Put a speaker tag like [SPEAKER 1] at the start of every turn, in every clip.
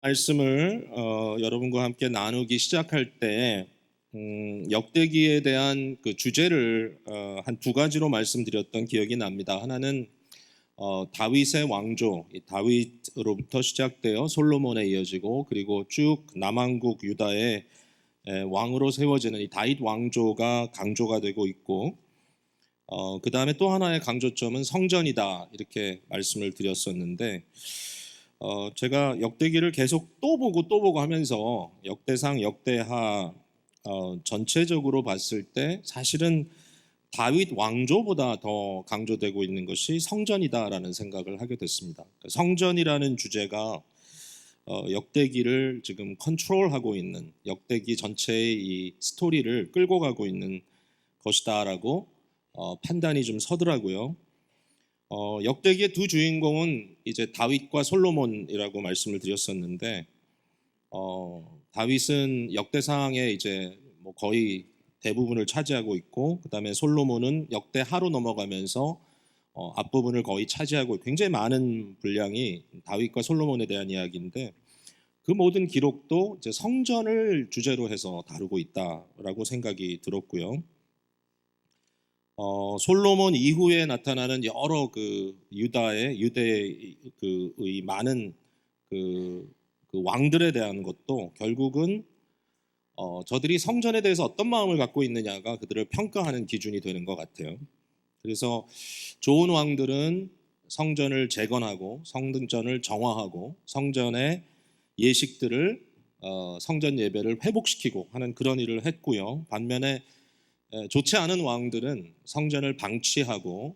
[SPEAKER 1] 말씀을 여러분과 함께 나누기 시작할 때 역대기에 대한 그 주제를 한 두 가지로 말씀드렸던 기억이 납니다. 하나는 다윗의 왕조, 이 다윗으로부터 시작되어 솔로몬에 이어지고 그리고 쭉 남왕국 유다의 왕으로 세워지는 이 다윗 왕조가 강조가 되고 있고, 그 다음에 또 하나의 강조점은 성전이다, 이렇게 말씀을 드렸었는데, 제가 역대기를 계속 또 보고 또 보고 하면서 역대상, 역대하 전체적으로 봤을 때 사실은 다윗 왕조보다 더 강조되고 있는 것이 성전이다라는 생각을 하게 됐습니다. 성전이라는 주제가 역대기를 지금 컨트롤하고 있는, 역대기 전체의 이 스토리를 끌고 가고 있는 것이다라고 판단이 좀 서더라고요. 역대기의 두 주인공은 이제 다윗과 솔로몬이라고 말씀을 드렸었는데, 다윗은 역대상의 이제 뭐 거의 대부분을 차지하고 있고, 그 다음에 솔로몬은 역대하로 넘어가면서 앞부분을 거의 차지하고, 굉장히 많은 분량이 다윗과 솔로몬에 대한 이야기인데, 그 모든 기록도 이제 성전을 주제로 해서 다루고 있다라고 생각이 들었고요. 솔로몬 이후에 나타나는 여러 그 유대의 그의 많은 그 왕들에 대한 것도 결국은 저들이 성전에 대해서 어떤 마음을 갖고 있느냐가 그들을 평가하는 기준이 되는 것 같아요. 그래서 좋은 왕들은 성전을 재건하고 성전을 정화하고 성전의 예식들을 성전 예배를 회복시키고 하는 그런 일을 했고요. 반면에 좋지 않은 왕들은 성전을 방치하고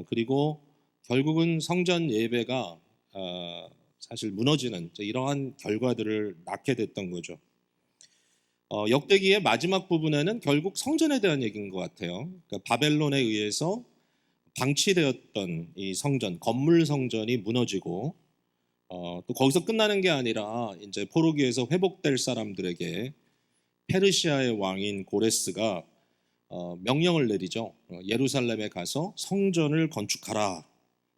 [SPEAKER 1] 그리고 결국은 성전 예배가 사실 무너지는 이러한 결과들을 낳게 됐던 거죠. 역대기의 마지막 부분에는 결국 성전에 대한 얘기인 것 같아요. 그러니까 바벨론에 의해서 방치되었던 이 성전, 건물 성전이 무너지고 또 거기서 끝나는 게 아니라 이제 포로기에서 회복될 사람들에게 페르시아의 왕인 고레스가 명령을 내리죠. 예루살렘에 가서 성전을 건축하라.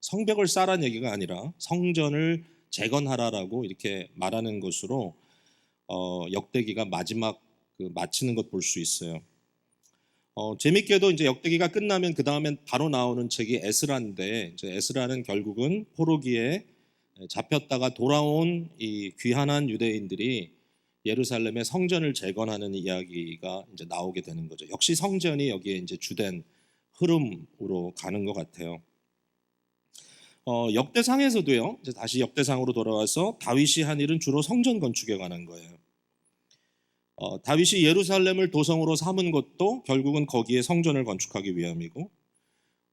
[SPEAKER 1] 성벽을 쌓라는 얘기가 아니라 성전을 재건하라라고 이렇게 말하는 것으로 역대기가 마지막 마치는 것 볼 수 있어요. 재밌게도 이제 역대기가 끝나면 그 다음엔 바로 나오는 책이 에스라인데, 이제 에스라는 결국은 포로기에 잡혔다가 돌아온 이 귀환한 유대인들이 예루살렘의 성전을 재건하는 이야기가 이제 나오게 되는 거죠. 역시 성전이 여기에 이제 주된 흐름으로 가는 것 같아요. 역대상에서도요, 이제 다시 역대상으로 돌아와서 다윗이 한 일은 주로 성전 건축에 관한 거예요. 다윗이 예루살렘을 도성으로 삼은 것도 결국은 거기에 성전을 건축하기 위함이고,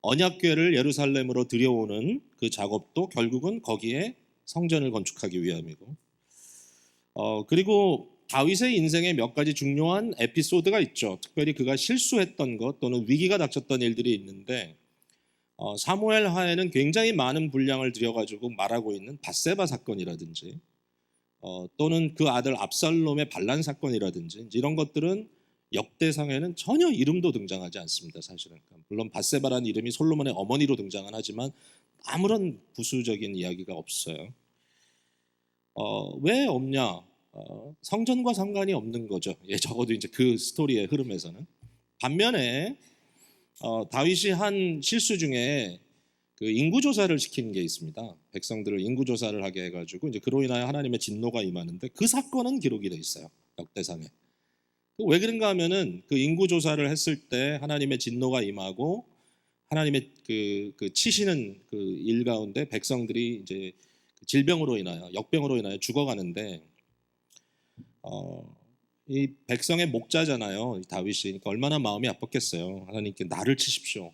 [SPEAKER 1] 언약궤를 예루살렘으로 들여오는 그 작업도 결국은 거기에 성전을 건축하기 위함이고, 그리고 다윗의 인생에 몇 가지 중요한 에피소드가 있죠. 특별히 그가 실수했던 것 또는 위기가 닥쳤던 일들이 있는데, 사무엘 하에는 굉장히 많은 분량을 들여가지고 말하고 있는 밧세바 사건이라든지 또는 그 아들 압살롬의 반란 사건이라든지 이런 것들은 역대상에는 전혀 이름도 등장하지 않습니다. 사실은 물론 밧세바라는 이름이 솔로몬의 어머니로 등장은 하지만 아무런 부수적인 이야기가 없어요. 왜 없냐? 성전과 상관이 없는 거죠. 적어도 이제 그 스토리의 흐름에서는. 반면에 다윗이 한 실수 중에 그 인구 조사를 시키는 게 있습니다. 백성들을 인구 조사를 하게 해가지고 이제 그로 인하여 하나님의 진노가 임하는데, 그 사건은 기록이 돼 있어요. 역대상에. 왜 그런가 하면은 그 인구 조사를 했을 때 하나님의 진노가 임하고 하나님의 그 치시는 그 일 가운데 백성들이 이제 질병으로 인하여 역병으로 인하여 죽어가는데, 이 백성의 목자잖아요. 다윗이. 그러니까 얼마나 마음이 아팠겠어요. 하나님께 나를 치십시오.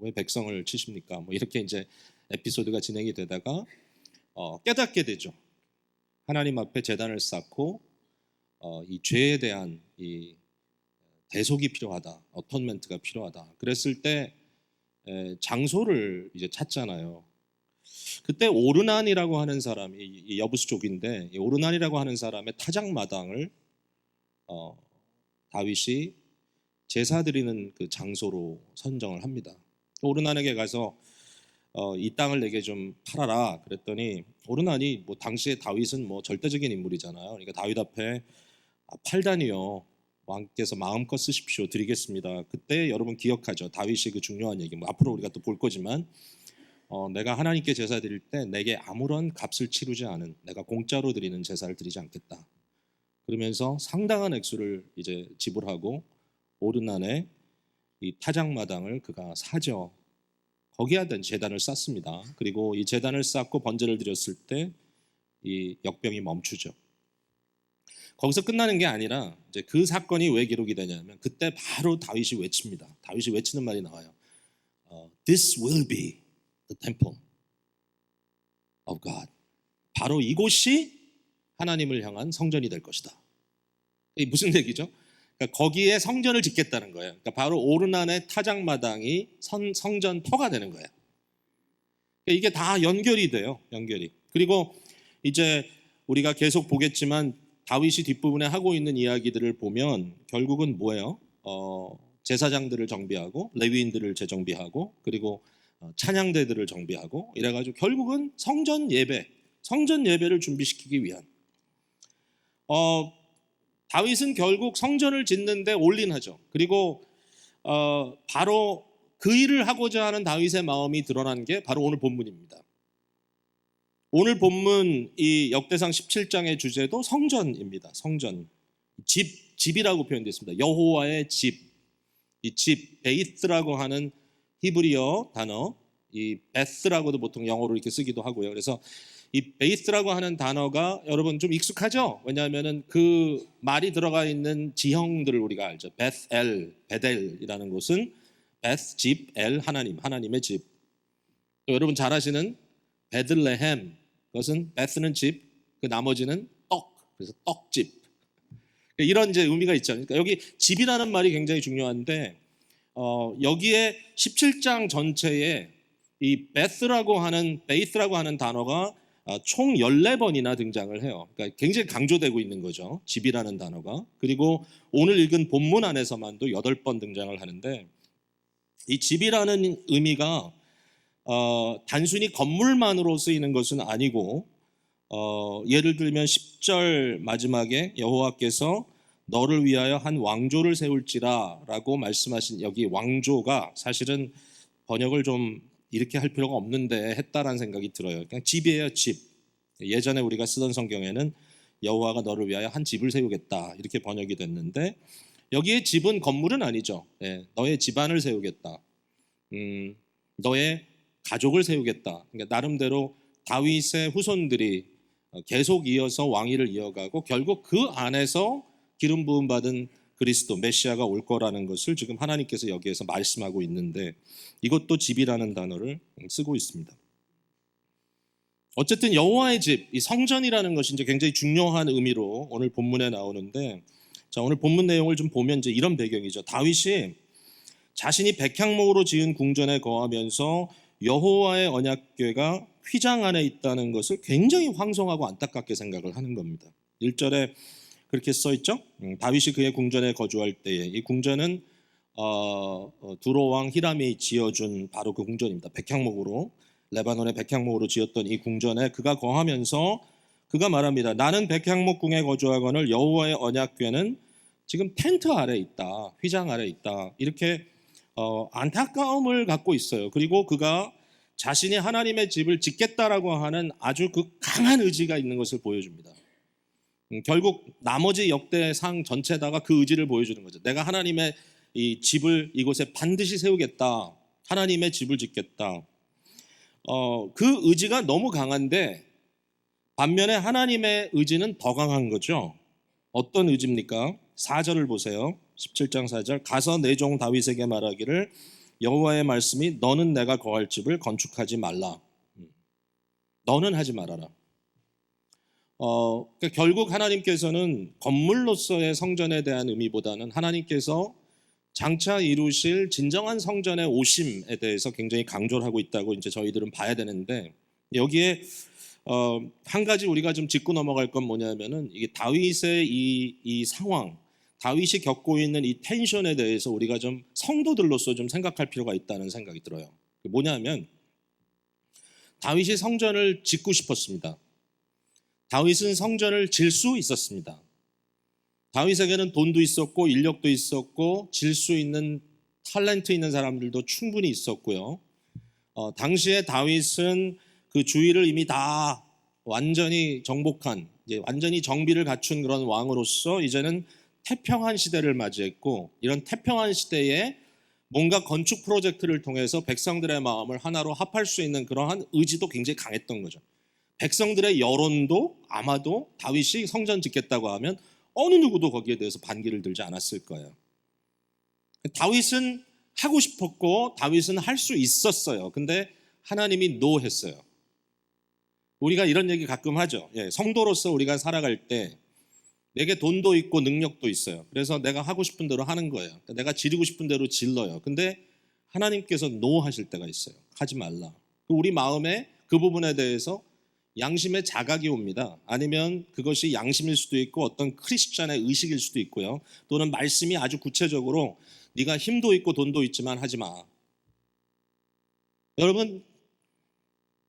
[SPEAKER 1] 왜 백성을 치십니까? 뭐 이렇게 이제 에피소드가 진행이 되다가 깨닫게 되죠. 하나님 앞에 제단을 쌓고 이 죄에 대한 이 대속이 필요하다, 어톤멘트가 필요하다. 그랬을 때 장소를 이제 찾잖아요. 그때 오르난이라고 하는 사람이, 이 여부스 족인데, 이 오르난이라고 하는 사람의 타작마당을 다윗이 제사 드리는 그 장소로 선정을 합니다. 오르난에게 가서 이 땅을 내게 좀 팔아라 그랬더니 오르나니 뭐 당시에 다윗은 뭐 절대적인 인물이잖아요. 그러니까 다윗 앞에 팔다니요 왕께서 마음껏 쓰십시오 드리겠습니다. 그때 여러분 기억하죠. 다윗이 그 중요한 얘기. 뭐 앞으로 우리가 또 볼 거지만 내가 하나님께 제사 드릴 때 내게 아무런 값을 치르지 않은 내가 공짜로 드리는 제사를 드리지 않겠다. 그러면서 상당한 액수를 이제 지불하고 오르난의 이 타작마당을 그가 사죠. 거기에 된 제단을 쌓습니다. 그리고 이 제단을 쌓고 번제를 드렸을 때 이 역병이 멈추죠. 거기서 끝나는 게 아니라 이제 그 사건이 왜 기록이 되냐면 그때 바로 다윗이 외칩니다. 다윗이 외치는 말이 나와요. This will be the temple of God. 바로 이곳이 하나님을 향한 성전이 될 것이다. 이게 무슨 얘기죠? 그러니까 거기에 성전을 짓겠다는 거예요. 그러니까 바로 오르난의 타작마당이 성전터가 되는 거예요. 그러니까 이게 다 연결이 돼요. 연결이. 그리고 이제 우리가 계속 보겠지만 다윗이 뒷부분에 하고 있는 이야기들을 보면 결국은 뭐예요? 제사장들을 정비하고 레위인들을 재정비하고 그리고 찬양대들을 정비하고 이래가지고 결국은 성전 예배를 준비시키기 위한 다윗은 결국 성전을 짓는데 올인하죠. 그리고 바로 그 일을 하고자 하는 다윗의 마음이 드러난 게 바로 오늘 본문입니다. 오늘 본문 이 역대상 17장의 주제도 성전입니다. 성전. 집이라고 표현되어 있습니다. 여호와의 집. 이 집, 베이스라고 하는 히브리어 단어, 이 베스라고도 보통 영어로 이렇게 쓰기도 하고요. 그래서 이 베이스라고 하는 단어가 여러분 좀 익숙하죠? 왜냐하면은 그 말이 들어가 있는 지형들을 우리가 알죠. 베델이라는 곳은 베스, 집, 엘, 하나님의 집. 또 여러분 잘 아시는 베들레헴, 그것은 베스는 집, 그 나머지는 그래서 떡집. 이런 이제 의미가 있죠. 그러니까 여기 집이라는 말이 굉장히 중요한데 여기에 17장 전체에 이 베이스라고 하는 단어가 총 14번이나 등장을 해요. 그러니까 굉장히 강조되고 있는 거죠. 집이라는 단어가. 그리고 오늘 읽은 본문 안에서만도 8번 등장을 하는데 이 집이라는 의미가 단순히 건물만으로 쓰이는 것은 아니고 예를 들면 10절 마지막에 여호와께서 너를 위하여 한 왕조를 세울지라 라고 말씀하신 여기 왕조가 사실은 번역을 좀 이렇게 할 필요가 없는데 했다라는 생각이 들어요. 그냥 집이에요. 집. 예전에 우리가 쓰던 성경에는 여호와가 너를 위하여 한 집을 세우겠다 이렇게 번역이 됐는데 여기에 집은 건물은 아니죠. 너의 집안을 세우겠다. 너의 가족을 세우겠다. 그러니까 나름대로 다윗의 후손들이 계속 이어서 왕위를 이어가고 결국 그 안에서 기름 부음 받은 그리스도 메시아가 올 거라는 것을 지금 하나님께서 여기에서 말씀하고 있는데 이것도 집이라는 단어를 쓰고 있습니다. 어쨌든 여호와의 집, 이 성전이라는 것이 이제 굉장히 중요한 의미로 오늘 본문에 나오는데 자, 오늘 본문 내용을 좀 보면 이제 이런 배경이죠. 다윗이 자신이 백향목으로 지은 궁전에 거하면서 여호와의 언약궤가 휘장 안에 있다는 것을 굉장히 황송하고 안타깝게 생각을 하는 겁니다. 1절에 그렇게 써 있죠. 다윗이 그의 궁전에 거주할 때에 이 궁전은 두로 왕 히람이 지어준 바로 그 궁전입니다. 백향목으로 레바논의 백향목으로 지었던 이 궁전에 그가 거하면서 그가 말합니다. 나는 백향목 궁에 거주하거늘 여호와의 언약궤는 지금 텐트 아래 있다. 휘장 아래 있다. 이렇게 안타까움을 갖고 있어요. 그리고 그가 자신이 하나님의 집을 짓겠다라고 하는 아주 그 강한 의지가 있는 것을 보여줍니다. 결국 나머지 역대상 전체다가 그 의지를 보여주는 거죠. 내가 하나님의 이 집을 이곳에 반드시 세우겠다. 하나님의 집을 짓겠다. 그 의지가 너무 강한데 반면에 하나님의 의지는 더 강한 거죠. 어떤 의지입니까? 4절을 보세요. 17장 4절 가서 내 종 다윗에게 말하기를 여호와의 말씀이 너는 내가 거할 집을 건축하지 말라. 너는 하지 말아라. 그러니까 결국 하나님께서는 건물로서의 성전에 대한 의미보다는 하나님께서 장차 이루실 진정한 성전의 오심에 대해서 굉장히 강조를 하고 있다고 이제 저희들은 봐야 되는데 여기에 한 가지 우리가 좀 짚고 넘어갈 건 뭐냐면은 이게 다윗의 이 상황, 다윗이 겪고 있는 이 텐션에 대해서 우리가 좀 성도들로서 좀 생각할 필요가 있다는 생각이 들어요. 뭐냐면 다윗이 성전을 짓고 싶었습니다. 다윗은 성전을 질 수 있었습니다. 다윗에게는 돈도 있었고 인력도 있었고 질 수 있는 탤런트 있는 사람들도 충분히 있었고요. 당시에 다윗은 그 주위를 이미 다 완전히 정복한, 이제 완전히 정비를 갖춘 그런 왕으로서 이제는 태평한 시대를 맞이했고, 이런 태평한 시대에 뭔가 건축 프로젝트를 통해서 백성들의 마음을 하나로 합할 수 있는 그러한 의지도 굉장히 강했던 거죠. 백성들의 여론도 아마도 다윗이 성전 짓겠다고 하면 어느 누구도 거기에 대해서 반기를 들지 않았을 거예요. 다윗은 하고 싶었고 다윗은 할 수 있었어요. 근데 하나님이 노 했어요. 우리가 이런 얘기 가끔 하죠. 성도로서 우리가 살아갈 때 내게 돈도 있고 능력도 있어요. 그래서 내가 하고 싶은 대로 하는 거예요. 내가 지르고 싶은 대로 질러요. 근데 하나님께서 노 하실 때가 있어요. 하지 말라. 우리 마음에 그 부분에 대해서 양심의 자각이 옵니다. 아니면 그것이 양심일 수도 있고 어떤 크리스찬의 의식일 수도 있고요. 또는 말씀이 아주 구체적으로 네가 힘도 있고 돈도 있지만 하지 마. 여러분,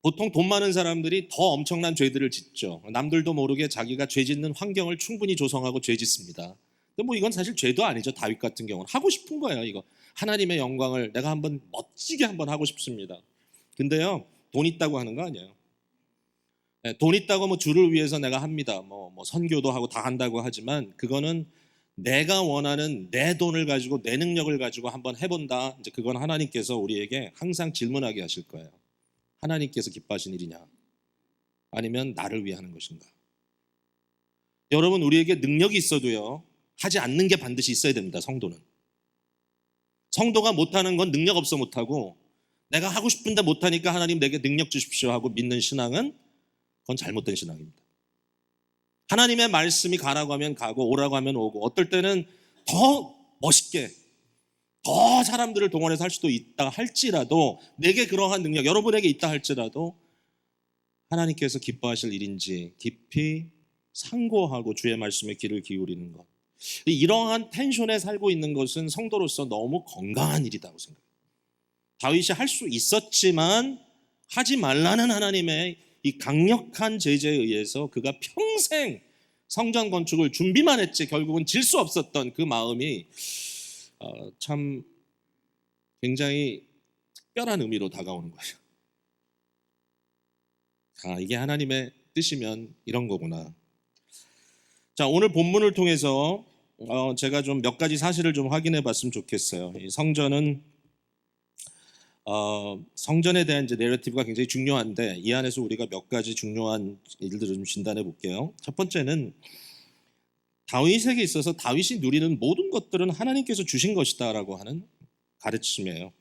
[SPEAKER 1] 보통 돈 많은 사람들이 더 엄청난 죄들을 짓죠. 남들도 모르게 자기가 죄 짓는 환경을 충분히 조성하고 죄 짓습니다. 근데 뭐 이건 사실 죄도 아니죠. 다윗 같은 경우는 하고 싶은 거예요. 이거 하나님의 영광을 내가 한번 멋지게 한번 하고 싶습니다. 근데요, 돈 있다고 하는 거 아니에요. 돈 있다고 뭐 주를 위해서 내가 합니다. 뭐 선교도 하고 다 한다고 하지만 그거는 내가 원하는 내 돈을 가지고 내 능력을 가지고 한번 해본다. 이제 그건 하나님께서 우리에게 항상 질문하게 하실 거예요. 하나님께서 기뻐하신 일이냐? 아니면 나를 위해 하는 것인가? 여러분, 우리에게 능력이 있어도요, 하지 않는 게 반드시 있어야 됩니다. 성도는. 성도가 못하는 건 능력 없어 못하고 내가 하고 싶은데 못하니까 하나님 내게 능력 주십시오 하고 믿는 신앙은 그건 잘못된 신앙입니다. 하나님의 말씀이 가라고 하면 가고 오라고 하면 오고, 어떨 때는 더 멋있게 더 사람들을 동원해서 할 수도 있다 할지라도, 내게 그러한 능력 여러분에게 있다 할지라도 하나님께서 기뻐하실 일인지 깊이 상고하고 주의 말씀에 귀를 기울이는 것, 이러한 텐션에 살고 있는 것은 성도로서 너무 건강한 일이라고 생각해요. 다윗이 할 수 있었지만 하지 말라는 하나님의 이 강력한 제재에 의해서 그가 평생 성전 건축을 준비만 했지 결국은 질 수 없었던 그 마음이 참 굉장히 특별한 의미로 다가오는 거예요. 이게 하나님의 뜻이면 이런 거구나. 자, 오늘 본문을 통해서 제가 좀 몇 가지 사실을 좀 확인해 봤으면 좋겠어요. 이 성전에 대한 이제 내러티브가 굉장히 중요한데, 이 안에서 우리가 몇 가지 중요한 일들을 좀 진단해 볼게요. 첫 번째는 다윗에게 있어서 다윗이 누리는 모든 것들은 하나님께서 주신 것이다라고 하는 가르침이에요.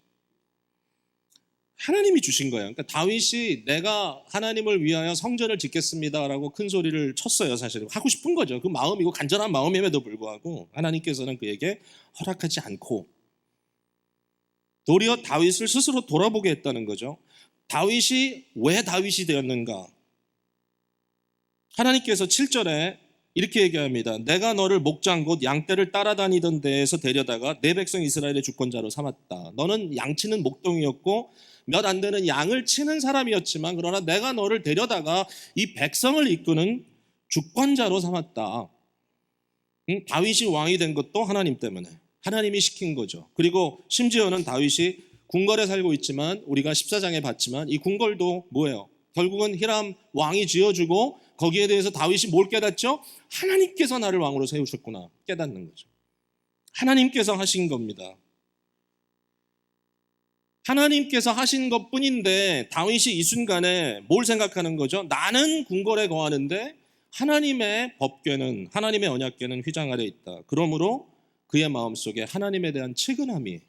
[SPEAKER 1] 하나님이 주신 거예요. 그러니까 다윗이 내가 하나님을 위하여 성전을 짓겠습니다라고 큰 소리를 쳤어요. 사실은 하고 싶은 거죠. 그 마음이고 간절한 마음임에도 불구하고 하나님께서는 그에게 허락하지 않고 도리어 다윗을 스스로 돌아보게 했다는 거죠. 다윗이 왜 다윗이 되었는가? 하나님께서 7절에 이렇게 얘기합니다. 내가 너를 목장 곧 양떼를 따라다니던 데에서 데려다가 내 백성 이스라엘의 주권자로 삼았다. 너는 양치는 목동이었고 몇 안 되는 양을 치는 사람이었지만 그러나 내가 너를 데려다가 이 백성을 이끄는 주권자로 삼았다. 다윗이 왕이 된 것도 하나님 때문에, 하나님이 시킨 거죠. 그리고 심지어는 다윗이 궁궐에 살고 있지만 우리가 14장에 봤지만 이 궁궐도 뭐예요? 결국은 히람 왕이 지어주고 거기에 대해서 다윗이 뭘 깨닫죠? 하나님께서 나를 왕으로 세우셨구나 깨닫는 거죠. 하나님께서 하신 겁니다. 하나님께서 하신 것뿐인데 다윗이 이 순간에 뭘 생각하는 거죠? 나는 궁궐에 거하는데 하나님의 법궤는, 하나님의 언약궤는 휘장 아래 있다. 그러므로 그의 마음속에 하나님에 대한 측은함이,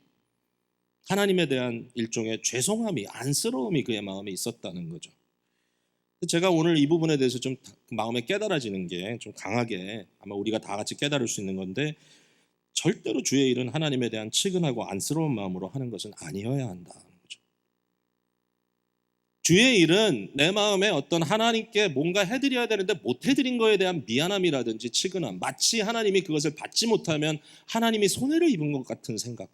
[SPEAKER 1] 하나님에 대한 일종의 죄송함이, 안쓰러움이 그의 마음에 있었다는 거죠. 제가 오늘 이 부분에 대해서 좀 마음에 깨달아지는 게 좀 강하게 아마 우리가 다 같이 깨달을 수 있는 건데, 절대로 주의 일은 하나님에 대한 측은하고 안쓰러운 마음으로 하는 것은 아니어야 한다는 거죠. 주의 일은 내 마음에 어떤 하나님께 뭔가 해드려야 되는데 못 해드린 거에 대한 미안함이라든지 측은함, 마치 하나님이 그것을 받지 못하면 하나님이 손해를 입은 것 같은 생각,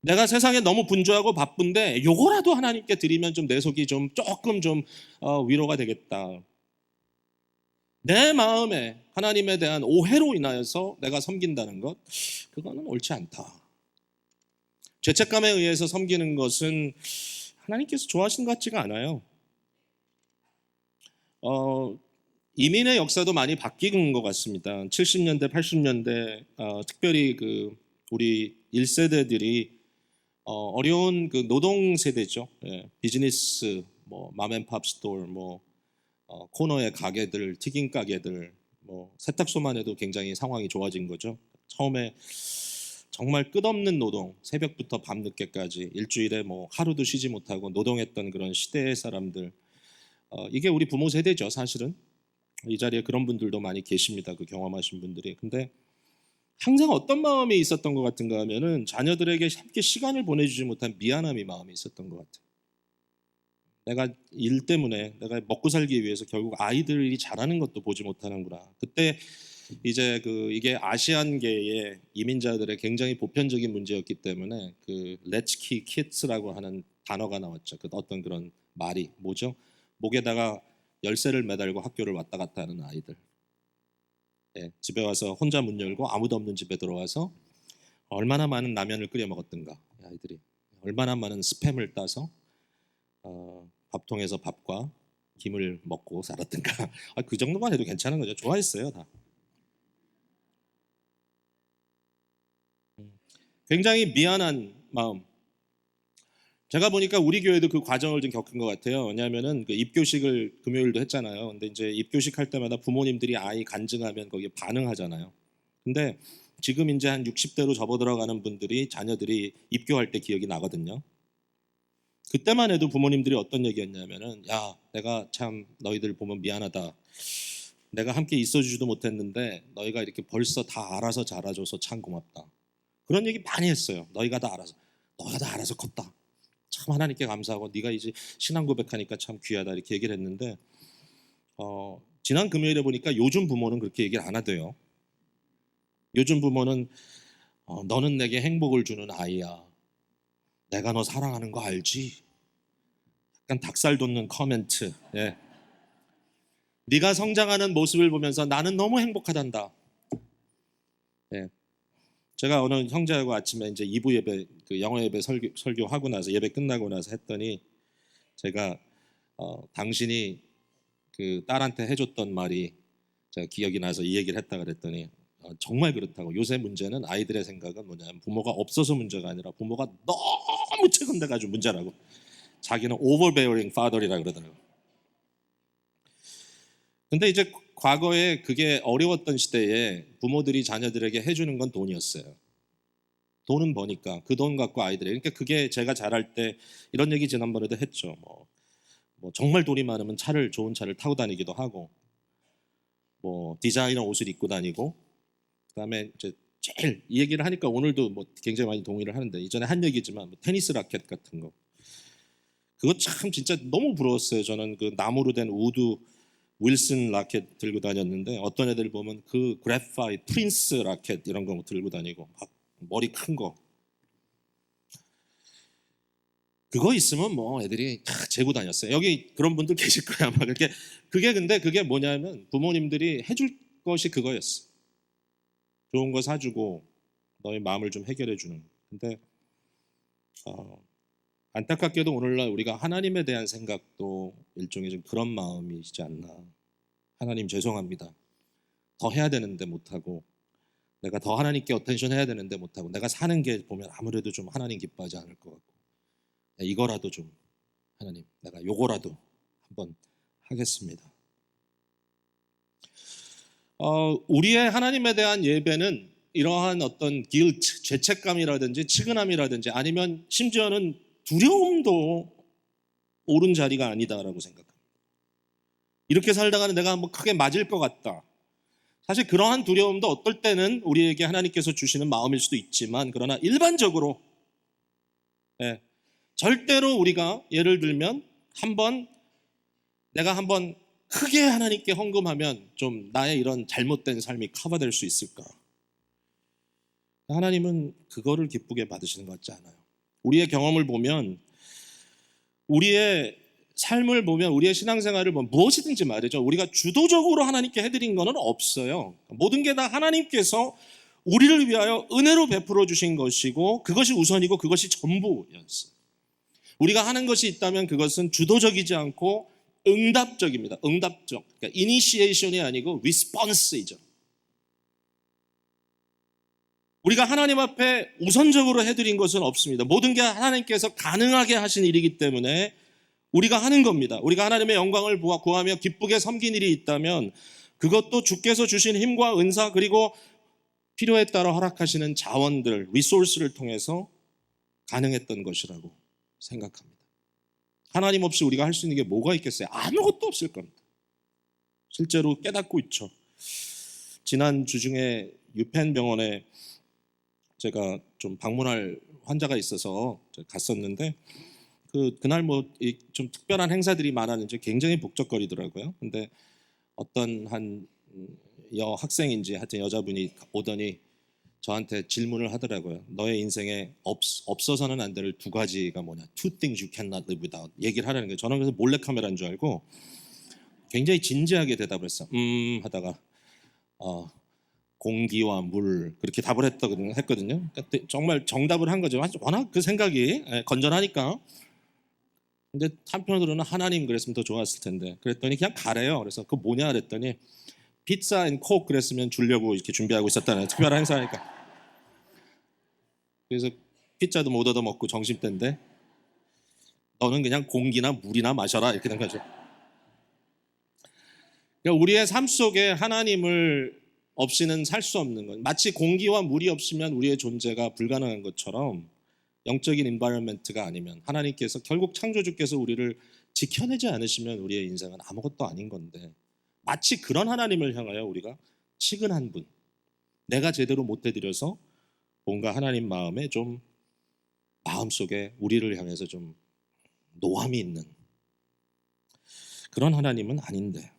[SPEAKER 1] 내가 세상에 너무 분주하고 바쁜데 요거라도 하나님께 드리면 좀 내 속이 좀 조금 좀 위로가 되겠다. 내 마음에 하나님에 대한 오해로 인하여서 내가 섬긴다는 것, 그거는 옳지 않다. 죄책감에 의해서 섬기는 것은 하나님께서 좋아하시는 것 같지가 않아요. 이민의 역사도 많이 바뀐 것 같습니다. 70년대, 80년대 특별히 우리 1세대들이 어려운 노동 세대죠. 예, 비즈니스, 뭐 맘앤팝 스토어, 뭐 코너의 가게들, 튀김 가게들, 뭐 세탁소만 해도 굉장히 상황이 좋아진 거죠. 처음에 정말 끝없는 노동, 새벽부터 밤늦게까지 일주일에 뭐 하루도 쉬지 못하고 노동했던 그런 시대의 사람들. 이게 우리 부모 세대죠, 사실은. 이 자리에 그런 분들도 많이 계십니다. 그 경험하신 분들이. 근데 항상 어떤 마음이 있었던 것 같은가 하면은 자녀들에게 함께 시간을 보내주지 못한 미안함이 마음이 있었던 것 같아요. 내가 일 때문에 내가 먹고 살기 위해서 결국 아이들이 자라는 것도 보지 못하는구나. 그때 이제 이게 아시안계의 이민자들의 굉장히 보편적인 문제였기 때문에 렛츠키 키드스라고 하는 단어가 나왔죠. 어떤 그런 말이 뭐죠? 목에다가 열쇠를 매달고 학교를 왔다 갔다 하는 아이들. 예, 집에 와서 혼자 문 열고 아무도 없는 집에 들어와서 얼마나 많은 라면을 끓여 먹었던가, 아이들이 얼마나 많은 스팸을 따서 밥통에서 밥과 김을 먹고 살았던가. 그 정도만 해도 괜찮은 거죠. 좋아했어요, 다. 굉장히 미안한 마음. 제가 보니까 우리 교회도 그 과정을 좀 겪은 것 같아요. 왜냐하면은 입교식을 금요일도 했잖아요. 근데 이제 입교식 할 때마다 부모님들이 아이 간증하면 거기에 반응하잖아요. 근데 지금 이제 한 60대로 접어들어가는 분들이 자녀들이 입교할 때 기억이 나거든요. 그때만 해도 부모님들이 어떤 얘기했냐면은, 야, 내가 참 너희들 보면 미안하다. 내가 함께 있어주지도 못했는데 너희가 이렇게 벌써 다 알아서 자라줘서 참 고맙다. 그런 얘기 많이 했어요. 너희가 다 알아서 컸다. 참 하나님께 감사하고 네가 이제 신앙 고백하니까 참 귀하다 이렇게 얘기를 했는데 지난 금요일에 보니까 요즘 부모는 그렇게 얘기를 안 하대요. 요즘 부모는 너는 내게 행복을 주는 아이야. 내가 너 사랑하는 거 알지? 약간 닭살 돋는 커멘트. 예. 네가 성장하는 모습을 보면서 나는 너무 행복하단다. 예. 제가 어느 형제하고 아침에 이제 2부 예배, 영어 예배 설교하고 나서 예배 끝나고 나서 했더니 제가 당신이 딸한테 해줬던 말이 제가 기억이 나서 이 얘기를 했다 그랬더니 정말 그렇다고. 요새 문제는 아이들의 생각은 뭐냐면 부모가 없어서 문제가 아니라 부모가 너무 체감돼가지고 문제라고. 자기는 overbearing father이라 그러더라고요. 근데 이제 과거에 그게 어려웠던 시대에 부모들이 자녀들에게 해주는 건 돈이었어요. 돈은 버니까 그 돈 갖고 아이들이. 그러니까 그게 제가 자랄 때 이런 얘기 지난번에도 했죠. 뭐 정말 돈이 많으면 좋은 차를 타고 다니기도 하고, 뭐 디자이너 옷을 입고 다니고, 그다음에 이제 제일 이 얘기를 하니까 오늘도 뭐 굉장히 많이 동의를 하는데 이전에 한 얘기지만 뭐 테니스 라켓 같은 거. 그거 참 진짜 너무 부러웠어요. 저는 나무로 된 우드 윌슨 라켓 들고 다녔는데 어떤 애들 보면 그래파이트 프린스 라켓 이런 거 들고 다니고 막 머리 큰 거. 그거 있으면 뭐 애들이 다 재고 다녔어요. 여기 그런 분들 계실 거야. 막 이렇게. 근데 그게 뭐냐면 부모님들이 해줄 것이 그거였어. 좋은 거 사주고 너의 마음을 좀 해결해 주는. 근데 안타깝게도 오늘날 우리가 하나님에 대한 생각도 일종의 좀 그런 마음이시지 않나. 하나님 죄송합니다. 더 해야 되는데 못하고, 내가 더 하나님께 어텐션 해야 되는데 못하고, 내가 사는 게 보면 아무래도 좀 하나님 기뻐하지 않을 것 같고, 이거라도 좀 하나님 내가 요거라도 한번 하겠습니다. 우리의 하나님에 대한 예배는 이러한 어떤 guilt, 죄책감이라든지 치근함이라든지 아니면 심지어는 두려움도 옳은 자리가 아니다라고 생각합니다. 이렇게 살다가는 내가 한번 크게 맞을 것 같다. 사실 그러한 두려움도 어떨 때는 우리에게 하나님께서 주시는 마음일 수도 있지만, 그러나 일반적으로 절대로 우리가 예를 들면 내가 한번 크게 하나님께 헌금하면 좀 나의 이런 잘못된 삶이 커버될 수 있을까? 하나님은 그거를 기쁘게 받으시는 것 같지 않아요. 우리의 경험을 보면, 우리의 삶을 보면, 우리의 신앙생활을 보면 무엇이든지 말이죠, 우리가 주도적으로 하나님께 해드린 것은 없어요. 모든 게 다 하나님께서 우리를 위하여 은혜로 베풀어 주신 것이고 그것이 우선이고 그것이 전부였어요. 우리가 하는 것이 있다면 그것은 주도적이지 않고 응답적입니다. 응답적. 그러니까 이니시에이션이 아니고 리스폰스이죠. 우리가 하나님 앞에 우선적으로 해드린 것은 없습니다. 모든 게 하나님께서 가능하게 하신 일이기 때문에 우리가 하는 겁니다. 우리가 하나님의 영광을 구하며 기쁘게 섬긴 일이 있다면 그것도 주께서 주신 힘과 은사, 그리고 필요에 따라 허락하시는 자원들, 리소스를 통해서 가능했던 것이라고 생각합니다. 하나님 없이 우리가 할 수 있는 게 뭐가 있겠어요? 아무것도 없을 겁니다. 실제로 깨닫고 있죠. 지난 주 중에 유펜병원에 제가 좀 방문할 환자가 있어서 갔었는데 그날 좀 특별한 행사들이 많았는지 굉장히 북적거리더라고요. 근데 어떤 한 학생인지 하여튼 여자분이 오더니 저한테 질문을 하더라고요. 너의 인생에 없어서는 안 될 두 가지가 뭐냐? Two things you cannot live without. 얘기를 하라는 거예요. 저는 그래서 몰래카메라인 줄 알고 굉장히 진지하게 대답을 했어. 하다가 공기와 물, 그렇게 답을 했거든요. 그러니까 정말 정답을 한 거죠. 워낙 그 생각이 건전하니까. 근데 한편으로는 하나님 그랬으면 더 좋았을 텐데. 그랬더니 그냥 가래요. 그래서 그거 뭐냐 그랬더니 피자 앤 콕 그랬으면 주려고 이렇게 준비하고 있었다는, 특별한 행사니까. 그래서 피자도 못 얻어 먹고 점심때인데 너는 그냥 공기나 물이나 마셔라, 이렇게 된 거죠. 그러니까 우리의 삶 속에 하나님을 없이는 살 수 없는 것, 마치 공기와 물이 없으면 우리의 존재가 불가능한 것처럼 영적인 인바이러먼트가 아니면, 하나님께서 결국 창조주께서 우리를 지켜내지 않으시면 우리의 인생은 아무것도 아닌 건데, 마치 그런 하나님을 향하여 우리가 치근한 분, 내가 제대로 못 해드려서 뭔가 하나님 마음에 좀, 마음속에 우리를 향해서 좀 노함이 있는 그런 하나님은 아닌데.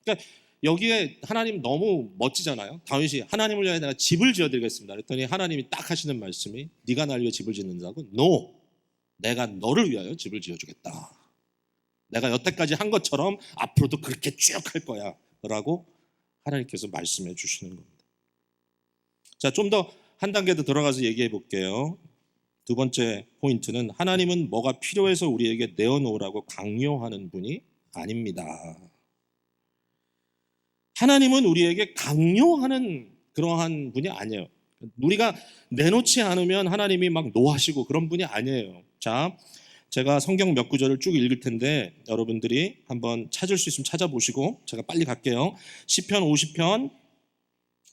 [SPEAKER 1] 그러니까 여기에 하나님 너무 멋지잖아요. 다윗이 하나님을 위하여 내가 집을 지어드리겠습니다 그랬더니 하나님이 딱 하시는 말씀이, 네가 날 위해 집을 짓는다고? No, 내가 너를 위하여 집을 지어주겠다. 내가 여태까지 한 것처럼 앞으로도 그렇게 쭉 할 거야 라고 하나님께서 말씀해 주시는 겁니다. 자, 좀 더 한 단계 더 들어가서 얘기해 볼게요. 두 번째 포인트는, 하나님은 뭐가 필요해서 우리에게 내어놓으라고 강요하는 분이 아닙니다. 하나님은 우리에게 강요하는 그러한 분이 아니에요. 우리가 내놓지 않으면 하나님이 막 노하시고 그런 분이 아니에요. 자, 제가 성경 몇 구절을 쭉 읽을 텐데 여러분들이 한번 찾을 수 있으면 찾아보시고, 제가 빨리 갈게요. 시편 50편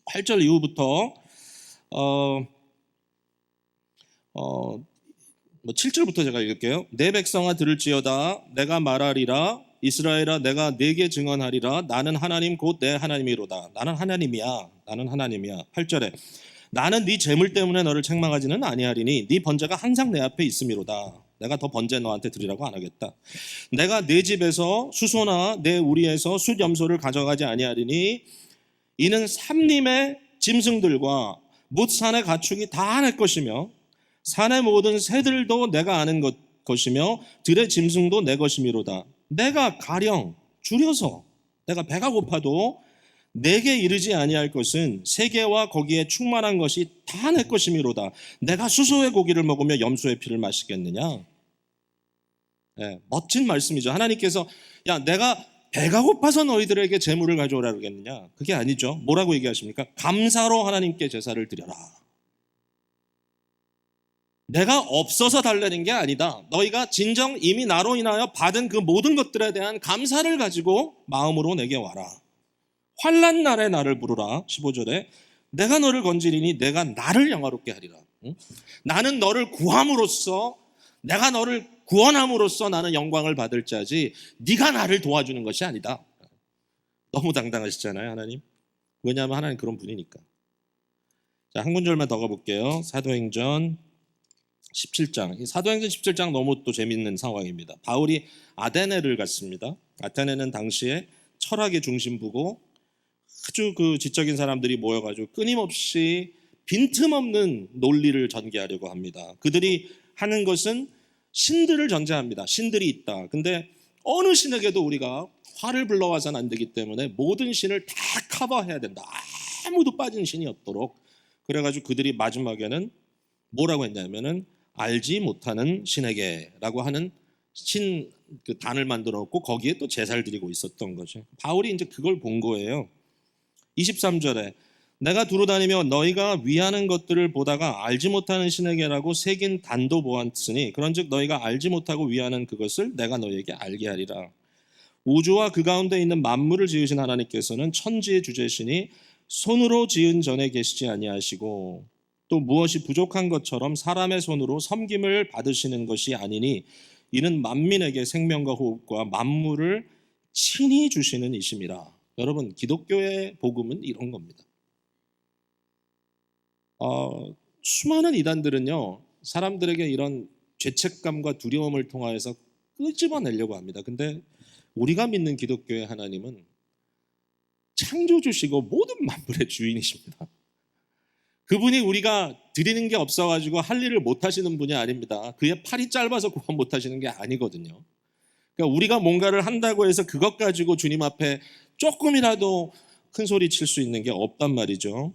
[SPEAKER 1] 8절 이후부터 7절부터 제가 읽을게요. 내 백성아 들을지어다, 내가 말하리라. 이스라엘아, 내가 네게 증언하리라. 나는 하나님 곧 내 하나님이로다. 나는 하나님이야. 나는 하나님이야. 8절에 나는 네 재물 때문에 너를 책망하지는 아니하리니 네 번제가 항상 내 앞에 있음이로다. 내가 더 번제 너한테 드리라고 안 하겠다. 내가 내 집에서 수소나 내 우리에서 숫염소를 가져가지 아니하리니 이는 삼림의 짐승들과 뭇산의 가축이 다 내 것이며 산의 모든 새들도 내가 아는 것이며 들의 짐승도 내 것이미로다. 내가 가령 줄여서 내가 배가 고파도 내게 이르지 아니할 것은 세계와 거기에 충만한 것이 다 내 것이미로다. 내가 수소의 고기를 먹으며 염소의 피를 마시겠느냐. 네, 멋진 말씀이죠. 하나님께서 야, 내가 배가 고파서 너희들에게 재물을 가져오라 그러겠느냐. 그게 아니죠. 뭐라고 얘기하십니까? 감사로 하나님께 제사를 드려라. 내가 없어서 달라는 게 아니다. 너희가 진정 이미 나로 인하여 받은 그 모든 것들에 대한 감사를 가지고 마음으로 내게 와라. 환난 날에 나를 부르라. 15절에 내가 너를 건지리니 내가 나를 영화롭게 하리라. 나는 너를 구함으로써, 내가 너를 구원함으로써 나는 영광을 받을 자지 네가 나를 도와주는 것이 아니다. 너무 당당하시잖아요, 하나님. 왜냐하면 하나님 그런 분이니까. 자, 한 군절만 더 가볼게요. 사도행전 17장. 이 사도행전 17장 너무 또 재밌는 상황입니다. 바울이 아테네를 갔습니다. 아테네는 당시에 철학의 중심부고 아주 그 지적인 사람들이 모여가지고 끊임없이 빈틈없는 논리를 전개하려고 합니다. 그들이 하는 것은 신들을 전제합니다. 신들이 있다. 근데 어느 신에게도 우리가 화를 불러와서는 안 되기 때문에 모든 신을 다 커버해야 된다. 아무도 빠진 신이 없도록. 그래가지고 그들이 마지막에는 뭐라고 했냐면은 알지 못하는 신에게라고 하는 신 그 단을 만들었고 거기에 또 제사를 드리고 있었던 거죠. 바울이 이제 그걸 본 거예요. 23절에 내가 두루다니며 너희가 위하는 것들을 보다가 알지 못하는 신에게라고 새긴 단도 보았으니 그런즉 너희가 알지 못하고 위하는 그것을 내가 너희에게 알게 하리라. 우주와 그 가운데 있는 만물을 지으신 하나님께서는 천지의 주제시니 손으로 지은 전에 계시지 아니하시고 또 무엇이 부족한 것처럼 사람의 손으로 섬김을 받으시는 것이 아니니 이는 만민에게 생명과 호흡과 만물을 친히 주시는 이심이라. 여러분, 기독교의 복음은 이런 겁니다. 수많은 이단들은요 사람들에게 이런 죄책감과 두려움을 통하여서 끄집어내려고 합니다. 근데 우리가 믿는 기독교의 하나님은 창조주시고 모든 만물의 주인이십니다. 그분이 우리가 드리는 게 없어가지고 할 일을 못하시는 분이 아닙니다. 그의 팔이 짧아서 구원 못하시는 게 아니거든요. 그러니까 우리가 뭔가를 한다고 해서 그것 가지고 주님 앞에 조금이라도 큰 소리 칠 수 있는 게 없단 말이죠.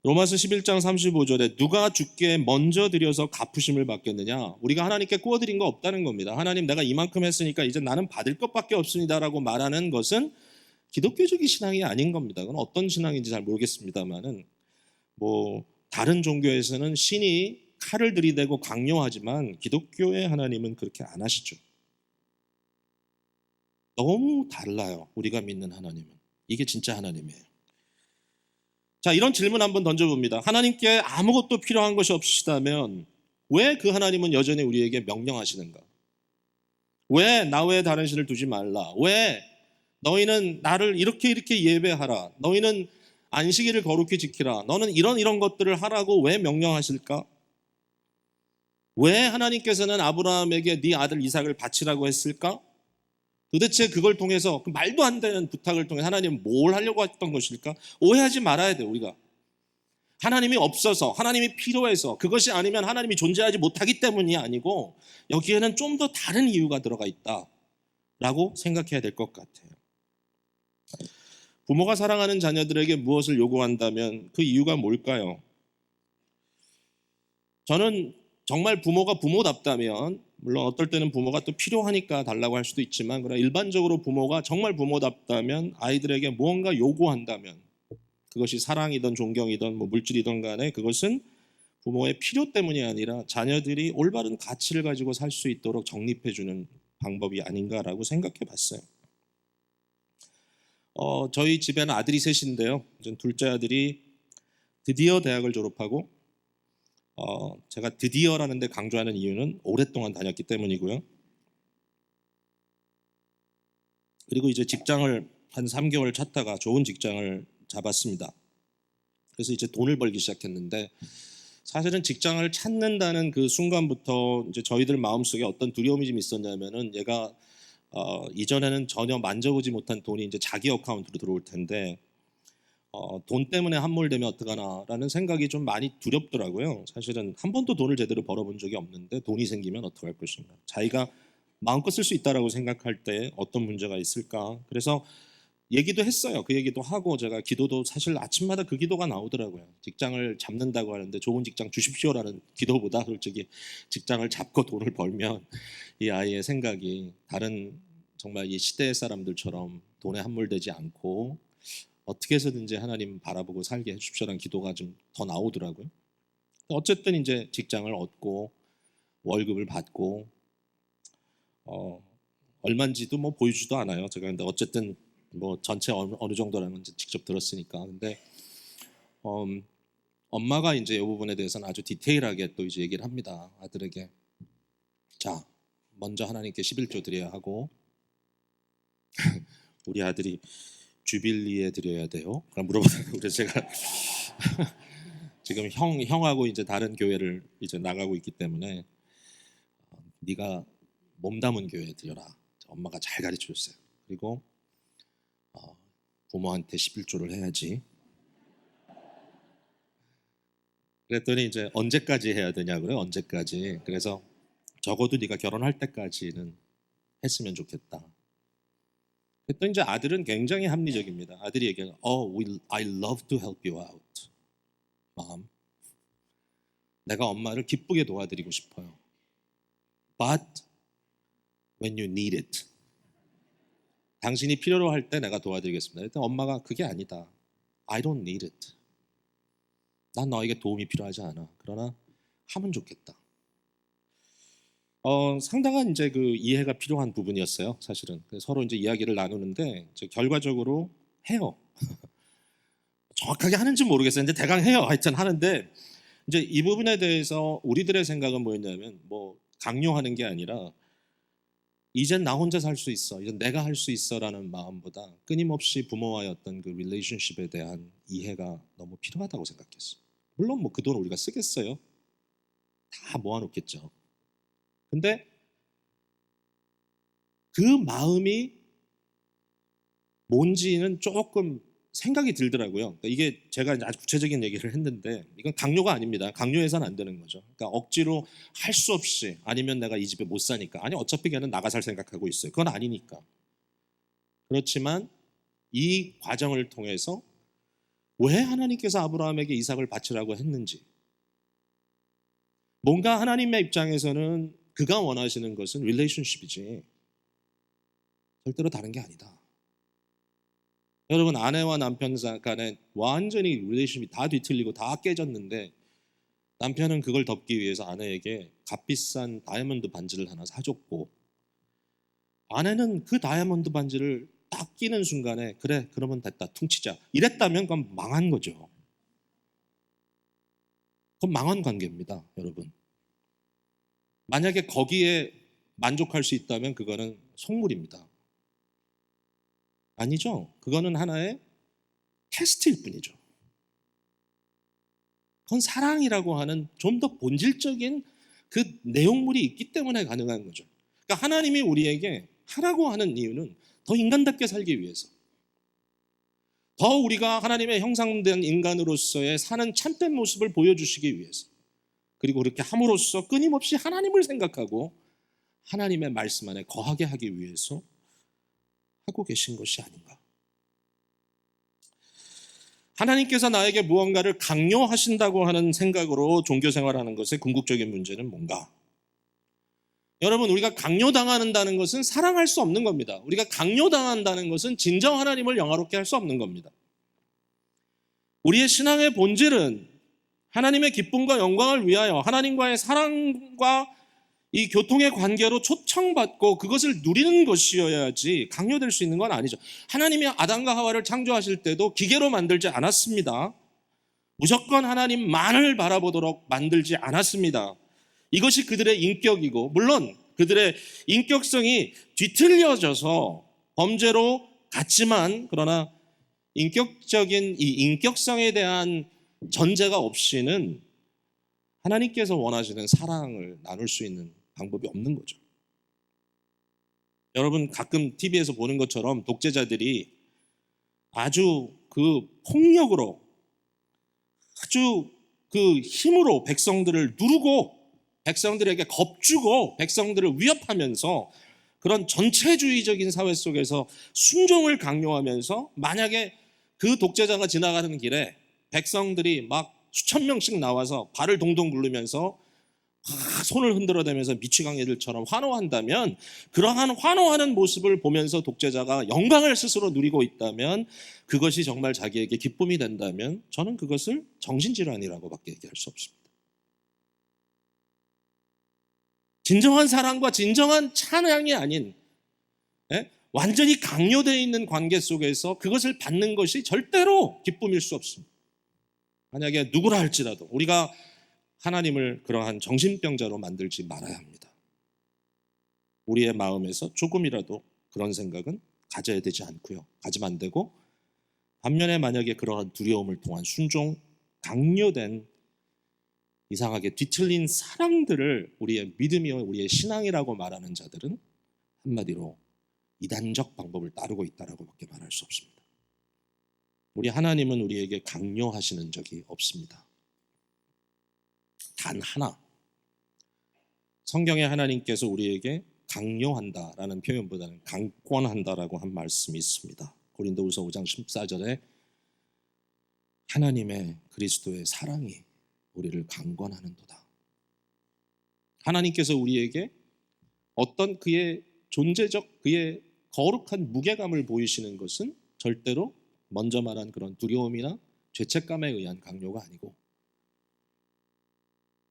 [SPEAKER 1] 로마서 11장 35절에 누가 주께 먼저 드려서 갚으심을 받겠느냐. 우리가 하나님께 구워드린 거 없다는 겁니다. 하나님 내가 이만큼 했으니까 이제 나는 받을 것밖에 없습니다라고 말하는 것은 기독교적인 신앙이 아닌 겁니다. 그건 어떤 신앙인지 잘 모르겠습니다만은 다른 종교에서는 신이 칼을 들이대고 강요하지만 기독교의 하나님은 그렇게 안 하시죠. 너무 달라요. 우리가 믿는 하나님은. 이게 진짜 하나님이에요. 자, 이런 질문 한번 던져봅니다. 하나님께 아무것도 필요한 것이 없으시다면 왜 그 하나님은 여전히 우리에게 명령하시는가? 왜 나 외에 다른 신을 두지 말라? 왜 너희는 나를 이렇게 예배하라? 너희는 안식일을 거룩히 지키라. 너는 이런 것들을 하라고 왜 명령하실까? 왜 하나님께서는 아브라함에게 네 아들 이삭을 바치라고 했을까? 도대체 그걸 통해서 그 말도 안 되는 부탁을 통해 하나님은 뭘 하려고 했던 것일까? 오해하지 말아야 돼요, 우리가. 하나님이 없어서, 하나님이 필요해서, 그것이 아니면 하나님이 존재하지 못하기 때문이 아니고 여기에는 좀 더 다른 이유가 들어가 있다라고 생각해야 될 것 같아요. 부모가 사랑하는 자녀들에게 무엇을 요구한다면 그 이유가 뭘까요? 저는 정말 부모가 부모답다면, 물론 어떨 때는 부모가 또 필요하니까 달라고 할 수도 있지만, 그러나 일반적으로 부모가 정말 부모답다면 아이들에게 무언가 요구한다면 그것이 사랑이든 존경이든 물질이든 간에 그것은 부모의 필요 때문이 아니라 자녀들이 올바른 가치를 가지고 살 수 있도록 정립해주는 방법이 아닌가라고 생각해 봤어요. 저희 집에는 아들이 셋인데요. 둘째 아들이 드디어 대학을 졸업하고 제가 드디어라는 데 강조하는 이유는 오랫동안 다녔기 때문이고요. 그리고 이제 직장을 한 3개월 찾다가 좋은 직장을 잡았습니다. 그래서 이제 돈을 벌기 시작했는데 사실은 직장을 찾는다는 그 순간부터 이제 저희들 마음속에 어떤 두려움이 좀 있었냐면은 얘가 이전에는 전혀 만져보지 못한 돈이 이제 자기 어카운트로 들어올 텐데 돈 때문에 함몰되면 어떡하나라는 생각이 좀 많이 두렵더라고요. 사실은 한 번도 돈을 제대로 벌어본 적이 없는데 돈이 생기면 어떡할 것인가. 자기가 마음껏 쓸 수 있다라고 생각할 때 어떤 문제가 있을까. 그래서 얘기도 했어요. 그 얘기도 하고 제가 기도도 사실 아침마다 그 기도가 나오더라고요. 직장을 잡는다고 하는데 좋은 직장 주십시오라는 기도보다 솔직히 직장을 잡고 돈을 벌면 이 아이의 생각이 다른 정말 이 시대의 사람들처럼 돈에 함몰되지 않고 어떻게 해서든지 하나님 바라보고 살게 해주십시오라는 기도가 좀 더 나오더라고요. 어쨌든 이제 직장을 얻고 월급을 받고 얼마인지도 보여주지도 않아요. 제가 근데 어쨌든 전체 어느 정도라는 직접 들었으니까. 근데 엄마가 이제 이 부분에 대해서는 아주 디테일하게 또 이제 얘기를 합니다. 아들에게. 자, 먼저 하나님께 11조 드려야 하고 우리 아들이 주빌리에 드려야 돼요. 그럼 물어보더라고요. 그래서 제가 지금 형하고 이제 다른 교회를 이제 나가고 있기 때문에 네가 몸담은 교회에 드려라. 엄마가 잘 가르쳐 줬어요. 그리고 부모한테 11조를 해야지. 그랬더니 이제 언제까지 해야 되냐 그래요. 언제까지. 그래서 적어도 네가 결혼할 때까지는 했으면 좋겠다. 그랬더니 이제 아들은 굉장히 합리적입니다. 아들이 얘기해요. I love to help you out, mom. 내가 엄마를 기쁘게 도와드리고 싶어요. But when you need it. 당신이 필요로 할 때 내가 도와드리겠습니다. 그랬더니 엄마가 그게 아니다. I don't need it. 난 너에게 도움이 필요하지 않아. 그러나 하면 좋겠다. 상당한 이제 그 이해가 필요한 부분이었어요. 사실은 서로 이제 이야기를 나누는데 이제 결과적으로 해요. 정확하게 하는지 모르겠어요. 근데 대강 해요. 하여튼 하는데 이제 이 부분에 대해서 우리들의 생각은 뭐였냐면 뭐 강요하는 게 아니라 이젠 나 혼자 살 수 있어. 이젠 내가 할 수 있어라는 마음보다 끊임없이 부모와의 어떤 그 릴레이션십에 대한 이해가 너무 필요하다고 생각했어요. 물론 뭐 그 돈 우리가 쓰겠어요. 다 모아놓겠죠. 근데 그 마음이 뭔지는 조금 생각이 들더라고요. 그러니까 이게 제가 아주 구체적인 얘기를 했는데 이건 강요가 아닙니다. 강요해서는 안 되는 거죠. 그러니까 억지로 할 수 없이 아니면 내가 이 집에 못 사니까 아니 어차피 걔는 나가 살 생각하고 있어요. 그건 아니니까. 그렇지만 이 과정을 통해서 왜 하나님께서 아브라함에게 이삭을 바치라고 했는지 뭔가 하나님의 입장에서는 그가 원하시는 것은 릴레이션십이지 절대로 다른 게 아니다. 여러분 아내와 남편 간에 완전히 릴레이션십이 다 뒤틀리고 다 깨졌는데 남편은 그걸 덮기 위해서 아내에게 값비싼 다이아몬드 반지를 하나 사줬고 아내는 그 다이아몬드 반지를 딱 끼는 순간에 그래 그러면 됐다 퉁치자 이랬다면 그건 망한 거죠. 그건 망한 관계입니다. 여러분 만약에 거기에 만족할 수 있다면 그거는 속물입니다. 아니죠. 그거는 하나의 테스트일 뿐이죠. 그건 사랑이라고 하는 좀 더 본질적인 그 내용물이 있기 때문에 가능한 거죠. 그러니까 하나님이 우리에게 하라고 하는 이유는 더 인간답게 살기 위해서, 더 우리가 하나님의 형상된 인간으로서의 사는 참된 모습을 보여주시기 위해서, 그리고 그렇게 함으로써 끊임없이 하나님을 생각하고 하나님의 말씀 안에 거하게 하기 위해서 하고 계신 것이 아닌가. 하나님께서 나에게 무언가를 강요하신다고 하는 생각으로 종교생활하는 것의 궁극적인 문제는 뭔가? 여러분 우리가 강요당한다는 것은 사랑할 수 없는 겁니다. 우리가 강요당한다는 것은 진정 하나님을 영화롭게 할 수 없는 겁니다. 우리의 신앙의 본질은 하나님의 기쁨과 영광을 위하여 하나님과의 사랑과 이 교통의 관계로 초청받고 그것을 누리는 것이어야지 강요될 수 있는 건 아니죠. 하나님이 아담과 하와를 창조하실 때도 기계로 만들지 않았습니다. 무조건 하나님만을 바라보도록 만들지 않았습니다. 이것이 그들의 인격이고 물론 그들의 인격성이 뒤틀려져서 범죄로 갔지만 그러나 인격적인 이 인격성에 대한 전제가 없이는 하나님께서 원하시는 사랑을 나눌 수 있는 방법이 없는 거죠. 여러분 가끔 TV에서 보는 것처럼 독재자들이 아주 그 폭력으로 아주 그 힘으로 백성들을 누르고 백성들에게 겁주고 백성들을 위협하면서 그런 전체주의적인 사회 속에서 순종을 강요하면서 만약에 그 독재자가 지나가는 길에 백성들이 막 수천 명씩 나와서 발을 동동 굴르면서 손을 흔들어대면서 미치광이들처럼 환호한다면 그러한 환호하는 모습을 보면서 독재자가 영광을 스스로 누리고 있다면 그것이 정말 자기에게 기쁨이 된다면 저는 그것을 정신질환이라고밖에 얘기할 수 없습니다. 진정한 사랑과 진정한 찬양이 아닌 완전히 강요되어 있는 관계 속에서 그것을 받는 것이 절대로 기쁨일 수 없습니다. 만약에 누구라 할지라도 우리가 하나님을 그러한 정신병자로 만들지 말아야 합니다. 우리의 마음에서 조금이라도 그런 생각은 가져야 되지 않고요. 가지면 안 되고 반면에 만약에 그러한 두려움을 통한 순종, 강요된 이상하게 뒤틀린 사랑들을 우리의 믿음이요 우리의 신앙이라고 말하는 자들은 한마디로 이단적 방법을 따르고 있다라고밖에 말할 수 없습니다. 우리 하나님은 우리에게 강요하시는 적이 없습니다. 단 하나. 성경에 하나님께서 우리에게 강요한다라는 표현보다는 강권한다라고 한 말씀이 있습니다. 고린도후서 5장 14절에 하나님의 그리스도의 사랑이 우리를 강권하는도다. 하나님께서 우리에게 어떤 그의 존재적 그의 거룩한 무게감을 보이시는 것은 절대로 먼저 말한 그런 두려움이나 죄책감에 의한 강요가 아니고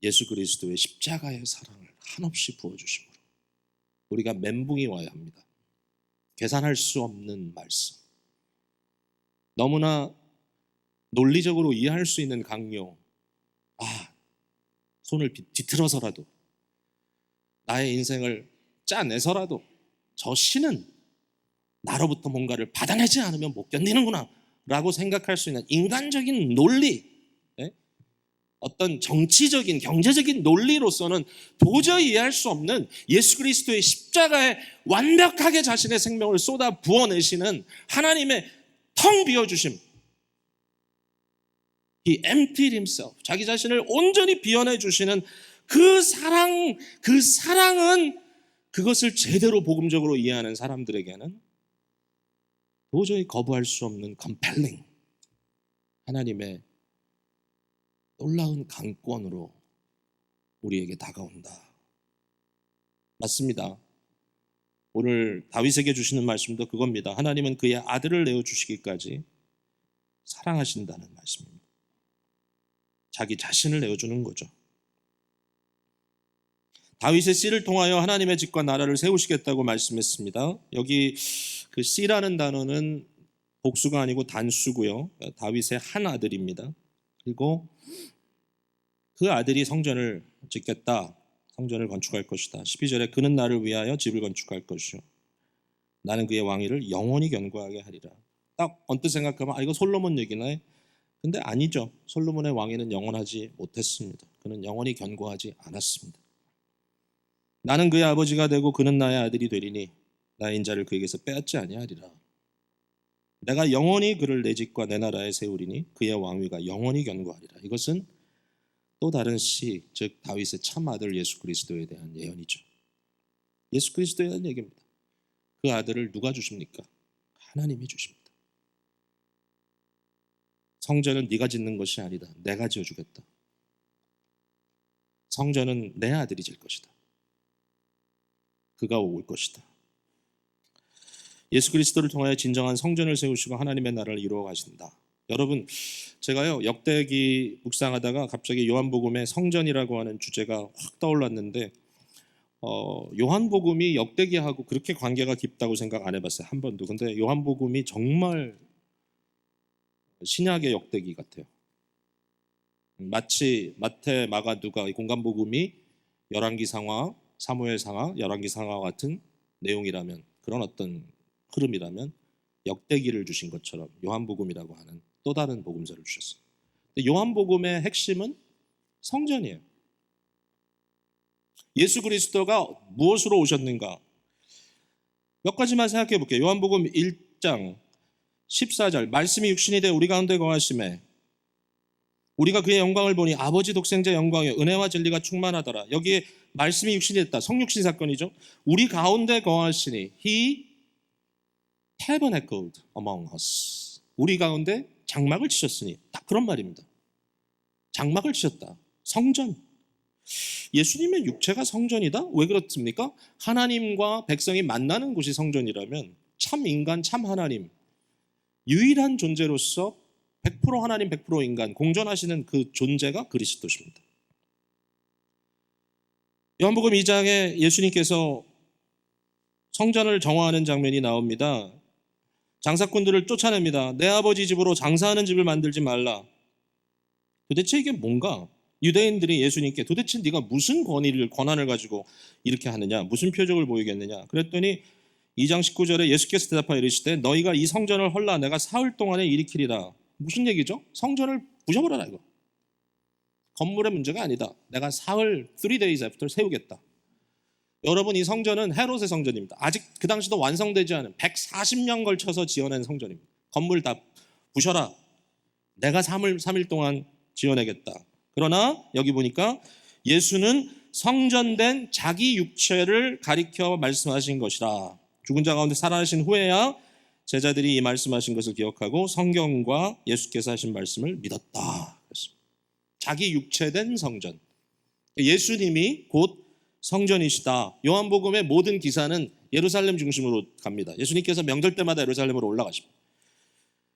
[SPEAKER 1] 예수 그리스도의 십자가의 사랑을 한없이 부어주심으로 우리가 멘붕이 와야 합니다. 계산할 수 없는 말씀. 너무나 논리적으로 이해할 수 있는 강요. 손을 뒤틀어서라도 나의 인생을 짜내서라도 저 신은 나로부터 뭔가를 받아내지 않으면 못 견디는구나 라고 생각할 수 있는 인간적인 논리, 어떤 정치적인 경제적인 논리로서는 도저히 이해할 수 없는 예수 그리스도의 십자가에 완벽하게 자신의 생명을 쏟아 부어내시는 하나님의 텅 비워주심, He emptied himself, 자기 자신을 온전히 비워내 주시는 그 사랑은 그것을 제대로 복음적으로 이해하는 사람들에게는 도저히 거부할 수 없는 compelling, 하나님의 놀라운 강권으로 우리에게 다가온다. 맞습니다. 오늘 다윗에게 주시는 말씀도 그겁니다. 하나님은 그의 아들을 내어주시기까지 사랑하신다는 말씀입니다. 자기 자신을 내어주는 거죠. 다윗의 씨를 통하여 하나님의 집과 나라를 세우시겠다고 말씀했습니다. 여기 그 씨라는 단어는 복수가 아니고 단수고요. 다윗의 한 아들입니다. 그리고 그 아들이 성전을 짓겠다. 성전을 건축할 것이다. 12절에 그는 나를 위하여 집을 건축할 것이요 나는 그의 왕위를 영원히 견고하게 하리라. 딱 언뜻 생각하면 이거 솔로몬 얘기네. 근데 아니죠. 솔로몬의 왕위는 영원하지 못했습니다. 그는 영원히 견고하지 않았습니다. 나는 그의 아버지가 되고 그는 나의 아들이 되리니 나의 인자를 그에게서 빼앗지 아니하리라. 내가 영원히 그를 내 집과 내 나라에 세우리니 그의 왕위가 영원히 견고하리라. 이것은 또 다른 시, 즉 다윗의 참 아들 예수 그리스도에 대한 예언이죠. 예수 그리스도에 대한 얘기입니다. 그 아들을 누가 주십니까? 하나님이 주십니다. 성전은 네가 짓는 것이 아니다. 내가 지어주겠다. 성전은 내 아들이 질 것이다. 그가 올 것이다. 예수 그리스도를 통하여 진정한 성전을 세우시고 하나님의 나라를 이루어 가신다. 여러분, 제가요 역대기 묵상하다가 갑자기 요한복음의 성전이라고 하는 주제가 확 떠올랐는데 요한복음이 역대기하고 그렇게 관계가 깊다고 생각 안 해봤어요. 한 번도. 근데 요한복음이 정말 신약의 역대기 같아요. 마치 마태, 마가, 누가 이 공간복음이 열왕기상하, 사무엘상하, 열왕기상하 같은 내용이라면, 그런 어떤 흐름이라면 역대기를 주신 것처럼 요한복음이라고 하는 또 다른 복음서를 주셨어요. 요한복음의 핵심은 성전이에요. 예수 그리스도가 무엇으로 오셨는가? 몇 가지만 생각해 볼게요. 요한복음 1장 14절 말씀이 육신이 되어 우리 가운데 거하심에 우리가 그의 영광을 보니 아버지 독생자 영광에 은혜와 진리가 충만하더라. 여기에 말씀이 육신이 됐다. 성육신 사건이죠. 우리 가운데 거하시니 He tabernacled among us. 우리 가운데 장막을 치셨으니 딱 그런 말입니다. 장막을 치셨다. 성전. 예수님의 육체가 성전이다? 왜 그렇습니까? 하나님과 백성이 만나는 곳이 성전이라면 참 인간, 참 하나님, 유일한 존재로서 100% 하나님 100% 인간 공존하시는 그 존재가 그리스도십니다. 요한복음 2장에 예수님께서 성전을 정화하는 장면이 나옵니다. 장사꾼들을 쫓아냅니다. 내 아버지 집으로 장사하는 집을 만들지 말라. 도대체 이게 뭔가? 유대인들이 예수님께 도대체 네가 무슨 권한을 가지고 이렇게 하느냐, 무슨 표적을 보이겠느냐. 그랬더니 2장 19절에 예수께서 대답하여 이르시되 너희가 이 성전을 헐라 내가 사흘 동안에 일으키리라. 무슨 얘기죠? 성전을 부셔버려라 이거. 건물의 문제가 아니다. 내가 사흘 3 days after 세우겠다. 여러분, 이 성전은 헤롯의 성전입니다. 아직 그 당시도 완성되지 않은 140년 걸쳐서 지어낸 성전입니다. 건물 다 부셔라. 내가 3일 동안 지어내겠다. 그러나 여기 보니까 예수는 성전된 자기 육체를 가리켜 말씀하신 것이라. 죽은 자 가운데 살아나신 후에야 제자들이 이 말씀하신 것을 기억하고 성경과 예수께서 하신 말씀을 믿었다. 자기 육체된 성전. 예수님이 곧 성전이시다. 요한복음의 모든 기사는 예루살렘 중심으로 갑니다. 예수님께서 명절 때마다 예루살렘으로 올라가십니다.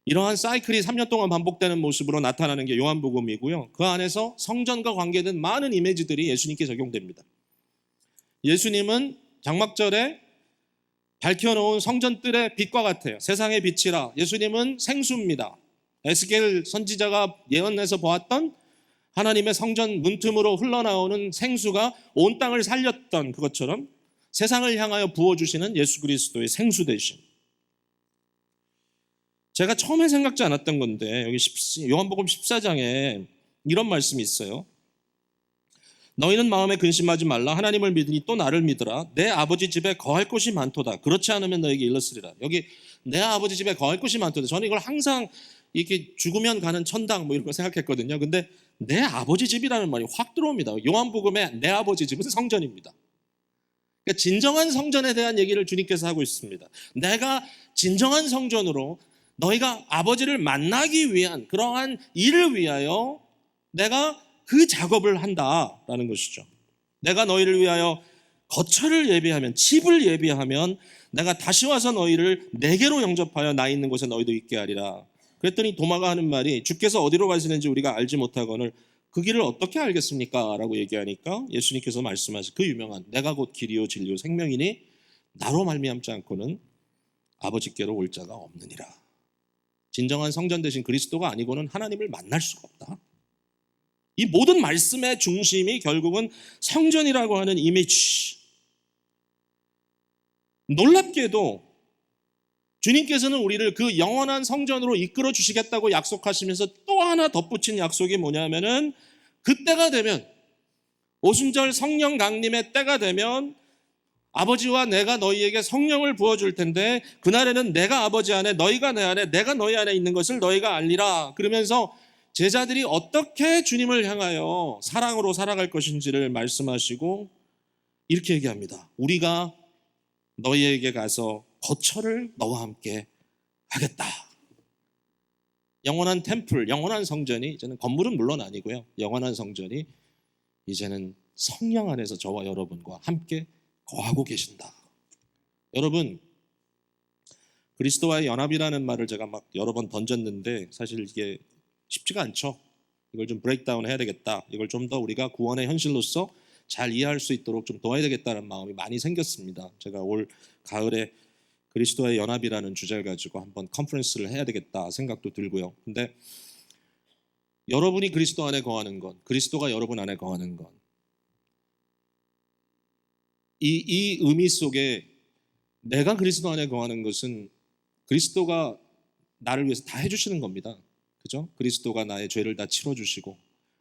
[SPEAKER 1] 이러한 사이클이 3년 동안 반복되는 모습으로 나타나는 게 요한복음이고요. 그 안에서 성전과 관계된 많은 이미지들이 예수님께 적용됩니다. 예수님은 장막절에 밝혀놓은 성전뜰의 빛과 같아요. 세상의 빛이라. 예수님은 생수입니다. 에스겔 선지자가 예언해서 보았던 하나님의 성전 문틈으로 흘러나오는 생수가 온 땅을 살렸던 그것처럼 세상을 향하여 부어주시는 예수 그리스도의 생수 되심. 제가 처음에 생각지 않았던 건데 여기 요한복음 14장에 이런 말씀이 있어요. 너희는 마음에 근심하지 말라. 하나님을 믿으니 또 나를 믿으라. 내 아버지 집에 거할 곳이 많도다. 그렇지 않으면 너에게 일렀으리라. 여기 내 아버지 집에 거할 곳이 많도다. 저는 이걸 항상 이렇게 죽으면 가는 천당 뭐 이런 거 생각했거든요. 근데 내 아버지 집이라는 말이 확 들어옵니다. 요한복음에 내 아버지 집은 성전입니다. 그러니까 진정한 성전에 대한 얘기를 주님께서 하고 있습니다. 내가 진정한 성전으로 너희가 아버지를 만나기 위한 그러한 일을 위하여 내가 그 작업을 한다라는 것이죠. 내가 너희를 위하여 거처를 예비하면, 집을 예비하면 내가 다시 와서 너희를 내게로 영접하여 나 있는 곳에 너희도 있게 하리라. 그랬더니 도마가 하는 말이 주께서 어디로 가시는지 우리가 알지 못하거늘 그 길을 어떻게 알겠습니까? 라고 얘기하니까 예수님께서 말씀하신 그 유명한 내가 곧 길이요 진리요 생명이니 나로 말미암지 않고는 아버지께로 올 자가 없느니라. 진정한 성전 되신 그리스도가 아니고는 하나님을 만날 수가 없다. 이 모든 말씀의 중심이 결국은 성전이라고 하는 이미지. 놀랍게도 주님께서는 우리를 그 영원한 성전으로 이끌어 주시겠다고 약속하시면서 또 하나 덧붙인 약속이 뭐냐면은 그때가 되면 오순절 성령 강림의 때가 되면 아버지와 내가 너희에게 성령을 부어줄 텐데 그날에는 내가 아버지 안에 너희가 내 안에 내가 너희 안에 있는 것을 너희가 알리라. 그러면서 제자들이 어떻게 주님을 향하여 사랑으로 살아갈 것인지를 말씀하시고 이렇게 얘기합니다. 우리가 너희에게 가서 거처를 너와 함께 하겠다. 영원한 템플, 영원한 성전이 이제는 건물은 물론 아니고요. 영원한 성전이 이제는 성령 안에서 저와 여러분과 함께 거하고 계신다. 여러분, 그리스도와의 연합이라는 말을 제가 막 여러 번 던졌는데 사실 이게 쉽지가 않죠. 이걸 좀 브레이크다운 해야 되겠다. 이걸 좀 더 우리가 구원의 현실로서 잘 이해할 수 있도록 좀 도와야 되겠다는 마음이 많이 생겼습니다. 제가 올 가을에 그리스도와의 연합이라는 주제를 가지고 한번 컨퍼런스를 해야 되겠다 생각도 들고요. 근데 여러분이 그리스도 안에 거하는 것, 그리스도가 여러분 안에 거하는 것, 이 의미 속에 내가 그리스도 안에 거하는 것은 그리스도가 나를 위해서 다 해주시는 겁니다. 그죠? 그리스도가 나의 죄를 다 치러주시고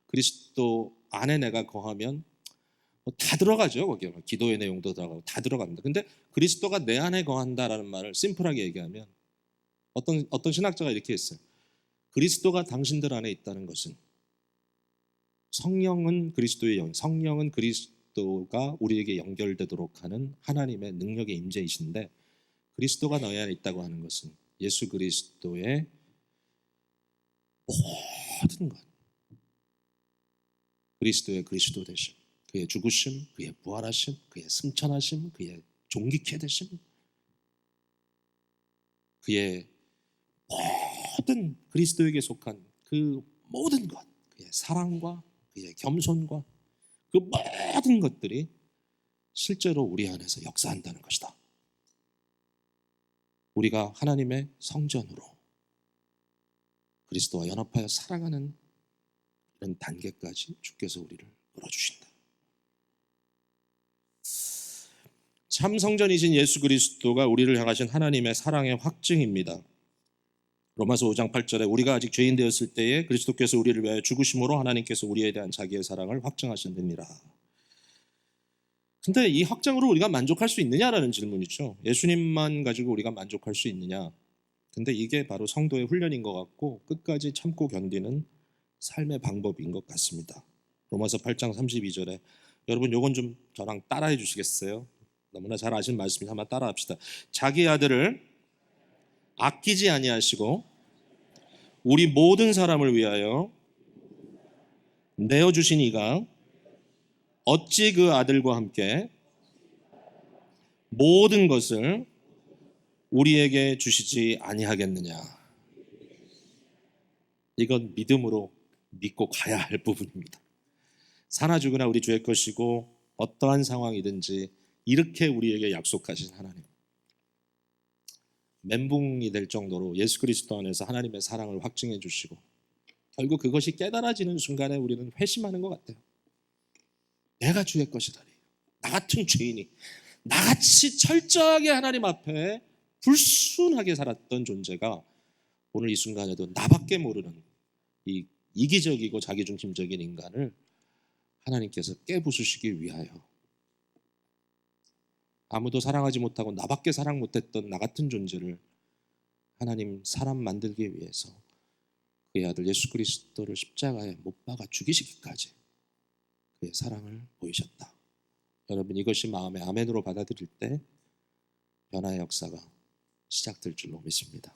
[SPEAKER 1] 그리스도 안에 내가 거하면 다 들어가죠. 거기에 기도의 내용도 들어가고 다 들어갑니다. 근데 그리스도가 내 안에 거한다라는 말을 심플하게 얘기하면 어떤 신학자가 이렇게 했어요. 그리스도가 당신들 안에 있다는 것은 성령은 그리스도가 우리에게 연결되도록 하는 하나님의 능력의 임재이신데 그리스도가 너희 안에 있다고 하는 것은 예수 그리스도의 모든 것, 그리스도의 그리스도 되심, 그의 죽으심, 그의 부활하심, 그의 승천하심, 그의 존귀케 되심, 그의 모든 그리스도에게 속한 그 모든 것, 그의 사랑과 그의 겸손과 그 모든 것들이 실제로 우리 안에서 역사한다는 것이다. 우리가 하나님의 성전으로 그리스도와 연합하여 살아가는 이런 단계까지 주께서 우리를 끌어주신다. 참 성전이신 예수 그리스도가 우리를 향하신 하나님의 사랑의 확증입니다. 로마서 5장 8절에 우리가 아직 죄인 되었을 때에 그리스도께서 우리를 위하여 죽으심으로 하나님께서 우리에 대한 자기의 사랑을 확증하셨느니라. 근데 이 확증으로 우리가 만족할 수 있느냐라는 질문이죠. 예수님만 가지고 우리가 만족할 수 있느냐. 근데 이게 바로 성도의 훈련인 것 같고 끝까지 참고 견디는 삶의 방법인 것 같습니다. 로마서 8장 32절에 여러분 요건 좀 저랑 따라해 주시겠어요? 너무나 잘 아시는 말씀이 한번 따라합시다. 자기 아들을 아끼지 아니하시고 우리 모든 사람을 위하여 내어주신 이가 어찌 그 아들과 함께 모든 것을 우리에게 주시지 아니하겠느냐. 이건 믿음으로 믿고 가야 할 부분입니다. 사나 죽으나 우리 주의 것이고 어떠한 상황이든지 이렇게 우리에게 약속하신 하나님, 멘붕이 될 정도로 예수 그리스도 안에서 하나님의 사랑을 확증해 주시고 결국 그것이 깨달아지는 순간에 우리는 회심하는 것 같아요. 내가 주의 것이다니. 나 같은 죄인이 나같이 철저하게 하나님 앞에 불순하게 살았던 존재가 오늘 이 순간에도 나밖에 모르는 이 이기적이고 자기중심적인 인간을 하나님께서 깨부수시기 위하여 아무도 사랑하지 못하고 나밖에 사랑 못했던 나 같은 존재를 하나님 사람 만들기 위해서 그의 아들 예수 그리스도를 십자가에 못 박아 죽이시기까지 그의 사랑을 보이셨다. 여러분 이것이 마음에 아멘으로 받아들일 때 변화의 역사가 시작될 줄로 믿습니다.